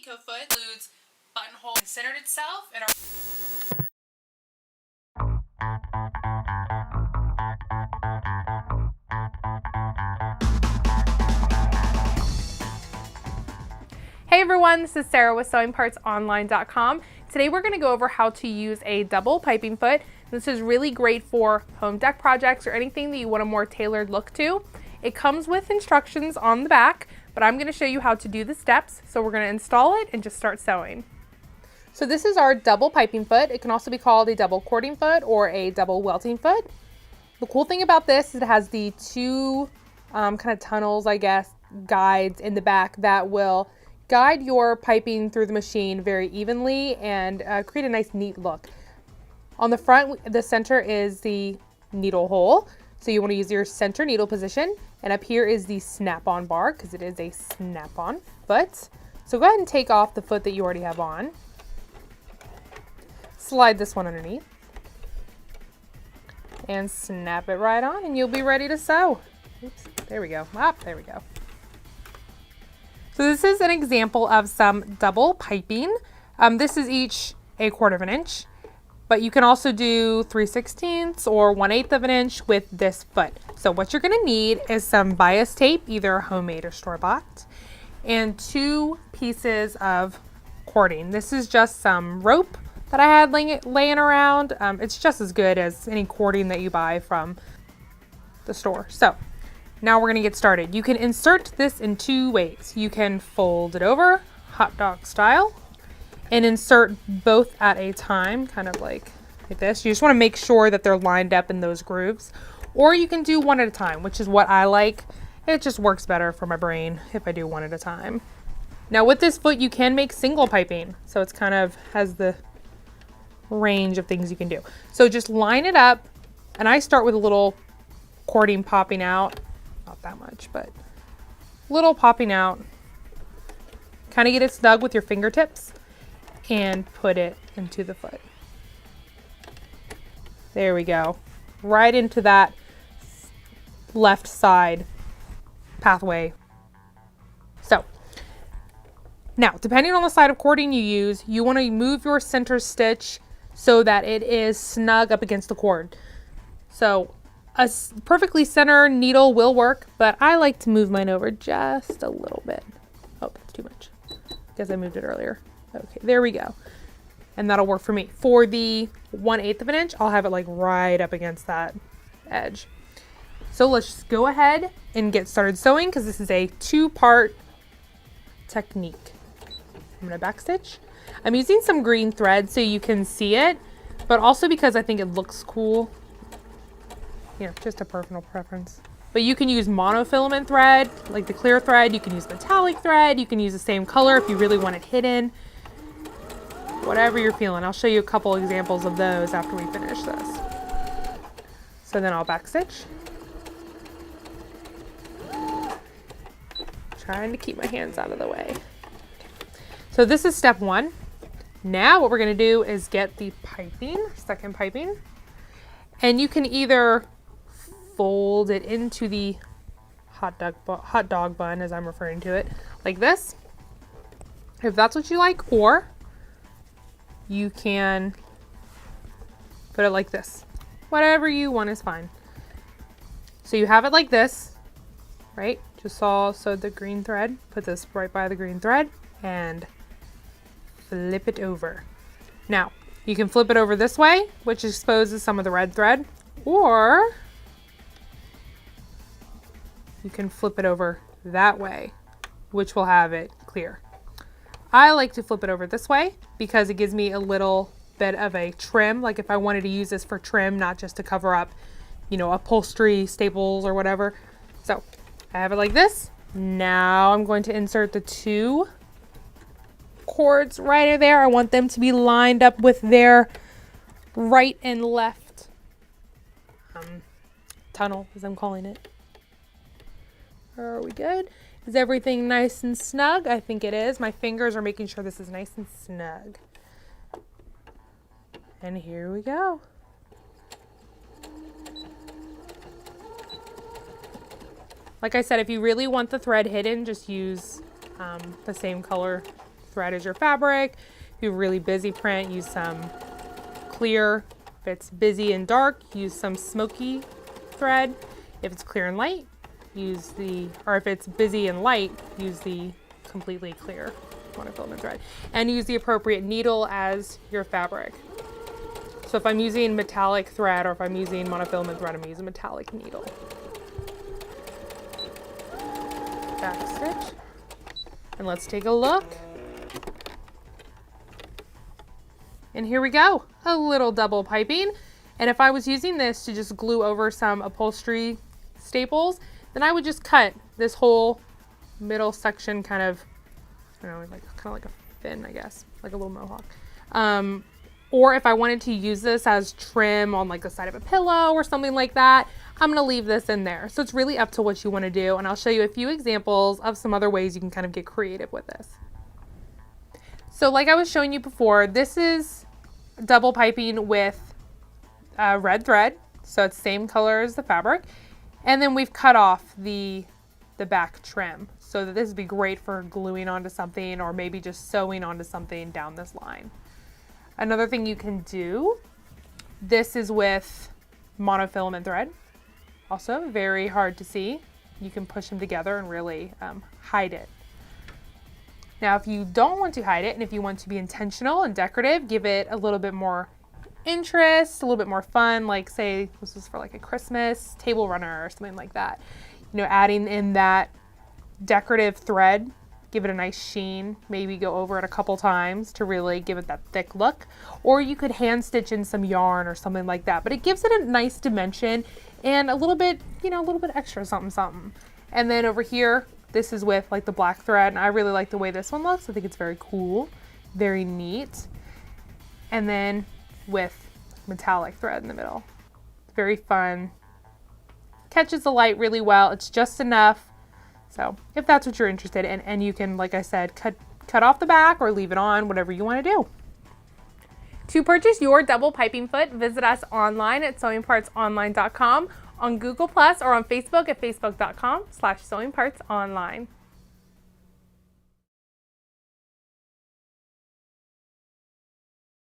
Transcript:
EcoFoot includes buttonhole and centered itself and Hey everyone, this is Sarah with SewingPartsOnline.com. Today we're going to go over how to use a double piping foot. This is really great for home deck projects or anything that you want a more tailored look to. It comes with instructions on the back, but I'm going to show you how to do the steps. So we're going to install it and just start sewing. So this is our double piping foot. It can also be called a double cording foot or a double welting foot. The cool thing about this is it has the two kind of tunnels, I guess, guides in the back that will guide your piping through the machine very evenly and create a nice neat look. On the front, the center is the needle hole. So you want to use your center needle position. And up here is the snap-on bar because it is a snap-on foot. So go ahead and take off the foot that you already have on. Slide this one underneath. And snap it right on and you'll be ready to sew. Oops, there we go. There we go. So this is an example of some double piping. This is each 1/4 of an inch, but you can also do 3/16 or 1/8 of an inch with this foot. So what you're gonna need is some bias tape, either homemade or store-bought, and 2 pieces of cording. This is just some rope that I had laying around. It's just as good as any cording that you buy from the store. So now we're going to get started. You can insert this in 2 ways. You can fold it over, hot dog style, and insert both at a time, kind of like this. You just want to make sure that they're lined up in those grooves. Or you can do one at a time, which is what I like. It just works better for my brain if I do one at a time. Now with this foot, you can make single piping. So it's kind of has the range of things you can do. So just line it up, and I start with a little cording popping out. Not that much, but little popping out. Kind of get it snug with your fingertips and put it into the foot. There we go. Right into that left side pathway. So now, depending on the side of cording you use, you want to move your center stitch so that it is snug up against the cord. So a perfectly center needle will work, but I like to move mine over just a little bit. Oh, that's too much. Because I moved it earlier. Okay, there we go. And that'll work for me. For the 1/8 of an inch, I'll have it like right up against that edge. So let's just go ahead and get started sewing because this is a 2-part technique. I'm gonna backstitch. I'm using some green thread so you can see it, but also because I think it looks cool. You know, just a personal preference. But you can use monofilament thread, like the clear thread. You can use metallic thread. You can use the same color if you really want it hidden. Whatever you're feeling. I'll show you a couple examples of those after we finish this. So then I'll backstitch. Trying to keep my hands out of the way. So this is step 1. Now what we're going to do is get the piping, second piping. And you can either fold it into the hot dog bun, as I'm referring to it, like this, if that's what you like, or you can put it like this. Whatever you want is fine. So you have it like this, right? Just sewed the green thread, put this right by the green thread, and flip it over. Now, you can flip it over this way, which exposes some of the red thread, or you can flip it over that way, which will have it clear. I like to flip it over this way because it gives me a little bit of a trim, like if I wanted to use this for trim, not just to cover up, you know, upholstery, staples, or whatever. So I have it like this. Now I'm going to insert the 2 cords right there. I want them to be lined up with their right and left tunnel, as I'm calling it. Are we good? Is everything nice and snug? I think it is. My fingers are making sure this is nice and snug. And here we go. Like I said, if you really want the thread hidden, just use the same color thread as your fabric. If you have really busy print, use some clear. If it's busy and dark, use some smoky thread. If it's clear and light, or if it's busy and light, use the completely clear monofilament thread. And use the appropriate needle as your fabric. So if I'm using metallic thread or if I'm using monofilament thread, I'm going to use a metallic needle. Back stitch. And let's take a look. And here we go, a little double piping. And if I was using this to just glue over some upholstery staples, then I would just cut this whole middle section kind of like a fin, I guess, like a little mohawk. Or if I wanted to use this as trim on like the side of a pillow or something like that, I'm gonna leave this in there. So it's really up to what you wanna do. And I'll show you a few examples of some other ways you can kind of get creative with this. So like I was showing you before, this is double piping with red thread. So it's same color as the fabric. And then we've cut off the back trim so that this would be great for gluing onto something or maybe just sewing onto something down this line. Another thing you can do, this is with monofilament thread. Also very hard to see. You can push them together and really hide it. Now, if you don't want to hide it and if you want to be intentional and decorative, give it a little bit more interest, a little bit more fun, like say this is for like a Christmas table runner or something like that. You know, adding in that decorative thread, give it a nice sheen, maybe go over it a couple times to really give it that thick look. Or you could hand stitch in some yarn or something like that, but it gives it a nice dimension and a little bit, you know, a little bit extra something. And then over here, this is with like the black thread, and I really like the way this one looks. I think it's very cool, very neat. And then with metallic thread in the middle. Very fun. Catches the light really well. It's just enough. So if that's what you're interested in, and you can, like I said, cut off the back or leave it on, whatever you want to do. To purchase your double piping foot, visit us online at sewingpartsonline.com, on Google Plus, or on Facebook at facebook.com/sewingpartsonline.